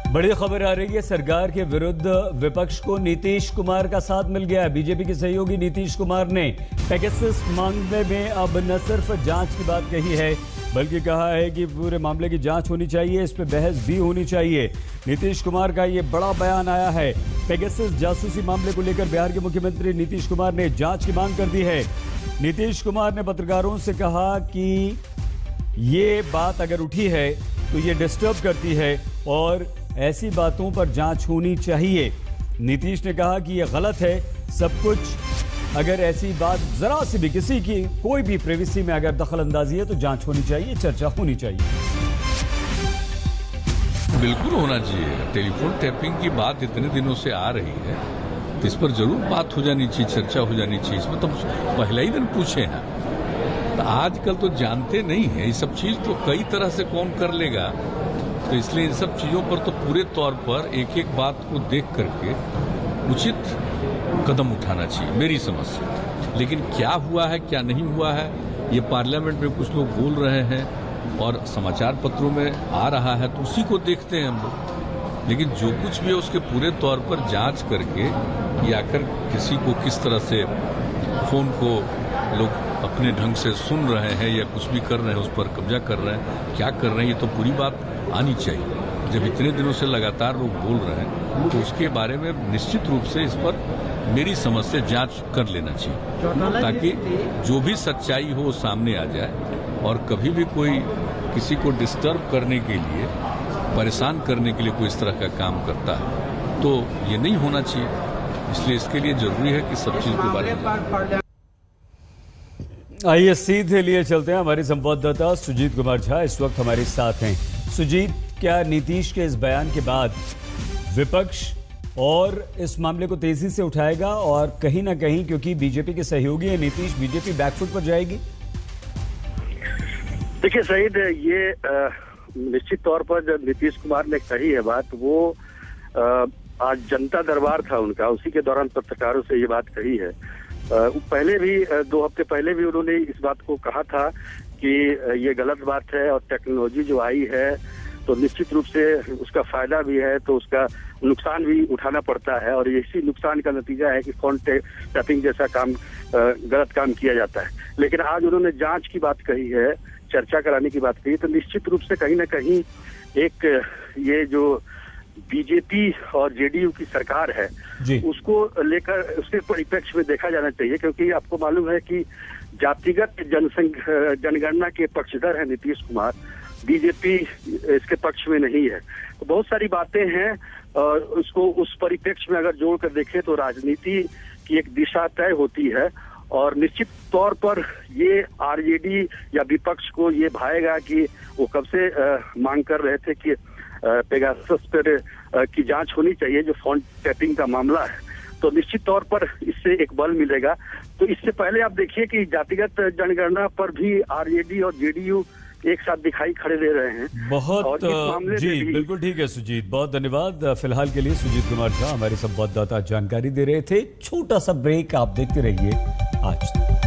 बड़ी खबर आ रही है, सरकार के विरुद्ध विपक्ष को नीतीश कुमार का साथ मिल गया है। बीजेपी के सहयोगी नीतीश कुमार ने पेगासस मामले में अब न सिर्फ जांच की बात कही है, बल्कि कहा है कि पूरे मामले की जांच होनी चाहिए, इस पर बहस भी होनी चाहिए। नीतीश कुमार का ये बड़ा बयान आया है। पेगासस जासूसी मामले को लेकर बिहार के मुख्यमंत्री नीतीश कुमार ने जांच की मांग कर दी है। नीतीश कुमार ने पत्रकारों से कहा कि ये बात अगर उठी है तो ये डिस्टर्ब करती है और ऐसी बातों पर जांच होनी चाहिए। नीतीश ने कहा कि यह गलत है, सब कुछ, अगर ऐसी बात जरा सी भी किसी की कोई भी प्राइवेसी में अगर दखल अंदाजी है तो जांच होनी चाहिए, चर्चा होनी चाहिए। बिल्कुल होना चाहिए। टेलीफोन टैपिंग की बात इतने दिनों से आ रही है तो इस पर जरूर बात हो जानी चाहिए, चर्चा हो जानी चाहिए। इसमें तो पहले ही दिन पूछे हैं, तो आजकल तो जानते नहीं है ये सब चीज, तो कई तरह से कौन कर लेगा, तो इसलिए इन सब चीजों पर तो पूरे तौर पर एक एक बात को देख करके उचित कदम उठाना चाहिए, मेरी समझ से। लेकिन क्या हुआ है क्या नहीं हुआ है, ये पार्लियामेंट में कुछ लोग बोल रहे हैं और समाचार पत्रों में आ रहा है, तो उसी को देखते हैं हम लोग। लेकिन जो कुछ भी है उसके पूरे तौर पर जांच करके या आखिर किसी को किस तरह से फोन को लोग अपने ढंग से सुन रहे हैं या कुछ भी कर रहे हैं, उस पर कब्जा कर रहे हैं, क्या कर रहे हैं, ये तो पूरी बात आनी चाहिए। जब इतने दिनों से लगातार लोग बोल रहे हैं तो उसके बारे में निश्चित रूप से इस पर मेरी समझ से जांच कर लेना चाहिए, ताकि जो भी सच्चाई हो वो सामने आ जाए। और कभी भी कोई किसी को डिस्टर्ब करने के लिए, परेशान करने के लिए कोई इस तरह का काम करता है तो ये नहीं होना चाहिए। इसलिए इसके लिए जरूरी है कि सब चीज के बारे में। आइए सीधे लिए चलते हैं, हमारे संवाददाता सुजीत कुमार झा इस वक्त हमारे साथ हैं। सुजीत, क्या नीतीश के इस बयान के बाद विपक्ष और इस मामले को तेजी से उठाएगा, और कहीं ना कहीं क्योंकि बीजेपी के सहयोगी है नीतीश, बीजेपी बैकफुट पर जाएगी? देखिए सईद, ये निश्चित तौर पर जब नीतीश कुमार ने कही है बात, वो आज जनता दरबार था उनका, उसी के दौरान पत्रकारों से ये बात कही है। पहले भी 2 हफ्ते पहले भी उन्होंने इस बात को कहा था कि ये गलत बात है और टेक्नोलॉजी जो आई है तो निश्चित रूप से उसका फायदा भी है तो उसका नुकसान भी उठाना पड़ता है, और इसी नुकसान का नतीजा है कि फोन टैपिंग जैसा काम, गलत काम किया जाता है। लेकिन आज उन्होंने जांच की बात कही है, चर्चा कराने की बात कही, तो निश्चित रूप से कहीं ना कहीं एक ये जो बीजेपी और जेडीयू की सरकार है उसको लेकर उसके परिप्रेक्ष्य में देखा जाना चाहिए, क्योंकि आपको मालूम है कि जातिगत जनगणना के पक्षधर है नीतीश कुमार, बीजेपी इसके पक्ष में नहीं है। तो बहुत सारी बातें हैं और उसको उस परिप्रेक्ष्य में अगर जोड़कर देखें तो राजनीति की एक दिशा तय होती है, और निश्चित तौर पर ये आरजेडी या विपक्ष को ये भाएगा कि वो कब से मांग कर रहे थे कि पेगासस पर की जांच होनी चाहिए, जो फोन टैपिंग का मामला है, तो निश्चित तौर पर इससे एक बल मिलेगा। तो इससे पहले आप देखिए कि जातिगत जनगणना पर भी आरजेडी और जेडीयू एक साथ दिखाई खड़े दे रहे हैं। बहुत जी बिल्कुल ठीक है सुजीत, बहुत धन्यवाद। फिलहाल के लिए सुजीत कुमार झा हमारे संवाददाता जानकारी दे रहे थे। छोटा सा ब्रेक, आप देखते रहिए आज तक।